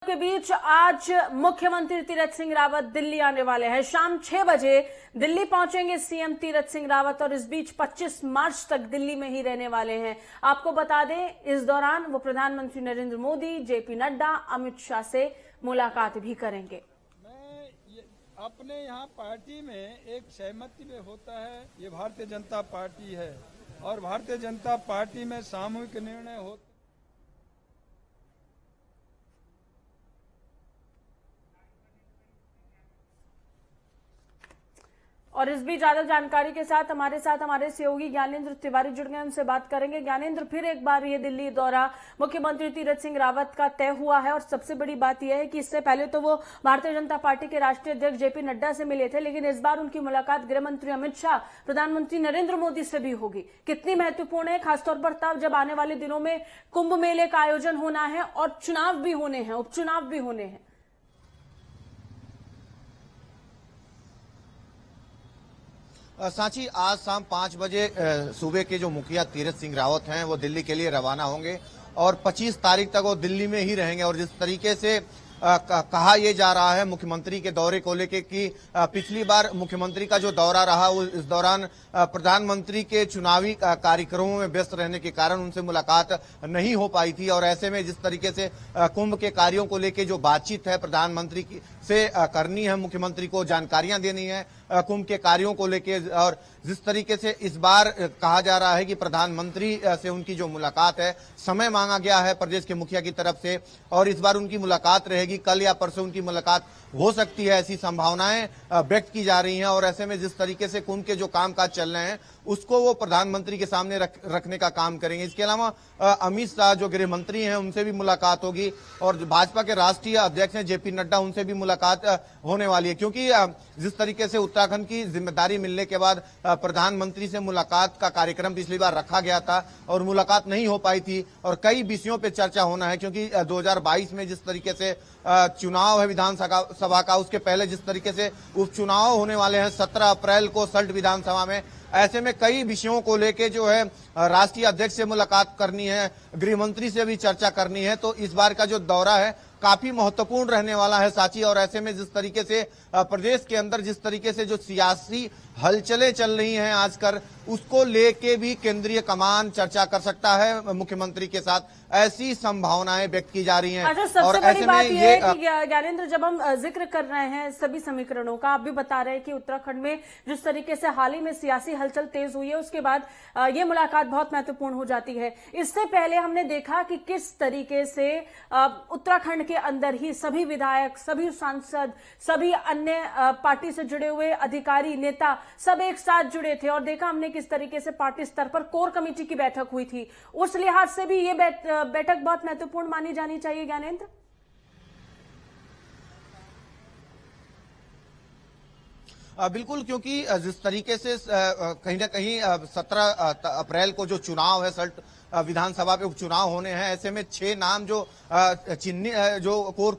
के बीच आज मुख्यमंत्री तीरथ सिंह रावत दिल्ली आने वाले हैं। शाम 6 बजे दिल्ली पहुंचेंगे सीएम तीरथ सिंह रावत और इस बीच 25 मार्च तक दिल्ली में ही रहने वाले हैं। आपको बता दें, इस दौरान वो प्रधानमंत्री नरेंद्र मोदी, जेपी नड्डा, अमित शाह से मुलाकात भी करेंगे। अपने यहाँ पार्टी में एक सहमति में होता है, ये भारतीय जनता पार्टी है और भारतीय जनता पार्टी में सामूहिक निर्णय होता। और इस बीच ज्यादा जानकारी के साथ हमारे सहयोगी ज्ञानेंद्र तिवारी जुड़ गए, उनसे बात करेंगे। ज्ञानेंद्र, फिर एक बार ये दिल्ली दौरा मुख्यमंत्री तीरथ सिंह रावत का तय हुआ है और सबसे बड़ी बात यह है कि इससे पहले तो वो भारतीय जनता पार्टी के राष्ट्रीय अध्यक्ष जेपी नड्डा से मिले थे, लेकिन इस बार उनकी मुलाकात गृह मंत्री अमित शाह, प्रधानमंत्री नरेंद्र मोदी से भी होगी। कितनी महत्वपूर्ण है, खासतौर पर तब जब आने वाले दिनों में कुंभ मेले का आयोजन होना है और चुनाव भी होने हैं, उपचुनाव भी होने हैं। सांची, आज शाम 5 बजे सूबे के जो मुखिया तीरथ सिंह रावत हैं वो दिल्ली के लिए रवाना होंगे और 25 तारीख तक वो दिल्ली में ही रहेंगे। और जिस तरीके से कहा यह जा रहा है मुख्यमंत्री के दौरे को लेकर कि पिछली बार मुख्यमंत्री का जो दौरा रहा इस दौरान प्रधानमंत्री के चुनावी कार्यक्रमों में व्यस्त रहने के कारण उनसे मुलाकात नहीं हो पाई थी। और ऐसे में जिस तरीके से कुंभ के कार्यों को लेकर जो बातचीत है प्रधानमंत्री से करनी है, मुख्यमंत्री को जानकारियां देनी है कुंभ के कार्यों को लेकर, और जिस तरीके से इस बार कहा जा रहा है कि प्रधानमंत्री से उनकी जो मुलाकात है, समय मांगा गया है प्रदेश के मुखिया की तरफ से और इस बार उनकी मुलाकात रहेगी। कल या परसों उनकी मुलाकात हो सकती है, ऐसी संभावनाएं व्यक्त की जा रही हैं। और ऐसे में जिस तरीके से कुंभ के जो कामकाज चल रहे हैं उसको वो प्रधानमंत्री के सामने रखने का काम करेंगे। इसके अलावा अमित शाह जो गृह मंत्री हैं उनसे भी मुलाकात होगी और भाजपा के राष्ट्रीय अध्यक्ष हैं जेपी नड्डा, उनसे भी मुलाकात होने वाली है। क्योंकि जिस तरीके से उत्तराखंड की जिम्मेदारी मिलने के बाद प्रधानमंत्री से मुलाकात का कार्यक्रम पिछली बार रखा गया था और मुलाकात नहीं हो पाई थी और कई विषयों पर चर्चा होना है। क्योंकि 2022 में जिस तरीके से चुनाव है विधानसभा का, उसके पहले जिस तरीके से उपचुनाव होने वाले हैं 17 अप्रैल को सल्ट विधानसभा में, ऐसे में कई विषयों को लेके जो है राष्ट्रीय अध्यक्ष से मुलाकात करनी है, गृह मंत्री से भी चर्चा करनी है। तो इस बार का जो दौरा है काफी महत्वपूर्ण रहने वाला है सांची। और ऐसे में जिस तरीके से प्रदेश के अंदर जिस तरीके से जो सियासी हलचलें चल रही हैं आजकल, उसको लेके भी केंद्रीय कमान चर्चा कर सकता है मुख्यमंत्री के साथ, ऐसी संभावनाएं व्यक्त की जा रही हैं। अच्छा, सबसे बड़ी बात यह है कि ज्ञानेंद्र, जब हम जिक्र कर रहे हैं सभी समीकरणों का, आप भी बता रहे हैं कि उत्तराखंड में जिस तरीके से हाल ही में सियासी हलचल तेज हुई है, उसके बाद ये मुलाकात बहुत महत्वपूर्ण हो जाती है। इससे पहले हमने देखा कि किस तरीके से उत्तराखंड के अंदर ही सभी विधायक, सभी सांसद, सभी अन्य पार्टी से जुड़े हुए अधिकारी, नेता सब एक साथ जुड़े थे और देखा हमने किस तरीके से पार्टी स्तर पर कोर कमेटी की बैठक हुई थी। उस लिहाज से भी ये बैठक बहुत महत्वपूर्ण मानी जानी चाहिए ज्ञानेंद्र। बिल्कुल, क्योंकि जिस तरीके से कहीं ना कहीं 17 अप्रैल को जो चुनाव है सल्ट विधानसभा पे उपचुनाव होने हैं, ऐसे में 6 नाम जो जो कोर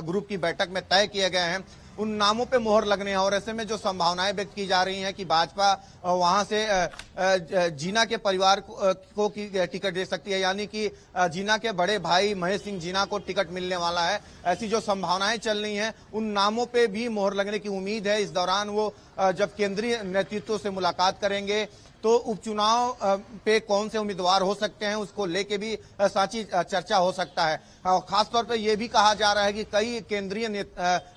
ग्रुप की बैठक में तय किए गए हैं उन नामों पे मोहर लगने हैं। और ऐसे में जो संभावनाएं व्यक्त की जा रही हैं कि भाजपा वहां से जीना के परिवार को टिकट दे सकती है, यानी कि जीना के बड़े भाई महेश सिंह जीना को टिकट मिलने वाला है, ऐसी जो संभावनाएं चल रही हैं उन नामों पे भी मोहर लगने की उम्मीद है। इस दौरान वो जब केंद्रीय नेतृत्व से मुलाकात करेंगे तो उपचुनाव पे कौन से उम्मीदवार हो सकते हैं उसको लेके भी सांची चर्चा हो सकता है। और खासतौर पे ये भी कहा जा रहा है कि कई केंद्रीय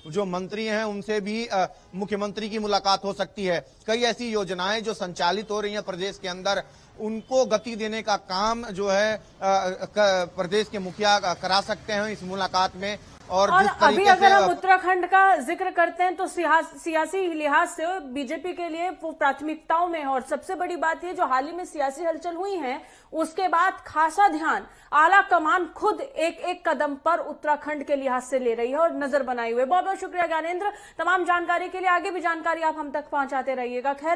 जो मंत्री हैं उनसे भी मुख्यमंत्री की मुलाकात हो सकती है। कई ऐसी योजनाएं जो संचालित हो रही हैं प्रदेश के अंदर, उनको गति देने का काम जो है प्रदेश के मुखिया करा सकते हैं इस मुलाकात में। और अभी अगर हम उत्तराखंड का जिक्र करते हैं तो सियासी लिहाज से बीजेपी के लिए वो प्राथमिकताओं में है और सबसे बड़ी बात ये जो हाल ही में सियासी हलचल हुई है उसके बाद खासा ध्यान आला कमान खुद एक एक कदम पर उत्तराखंड के लिहाज से ले रही है और नजर बनाए हुए। बहुत बहुत शुक्रिया ज्ञानेंद्र, तमाम जानकारी के लिए। आगे भी जानकारी आप हम तक पहुंचाते रहिएगा। खैर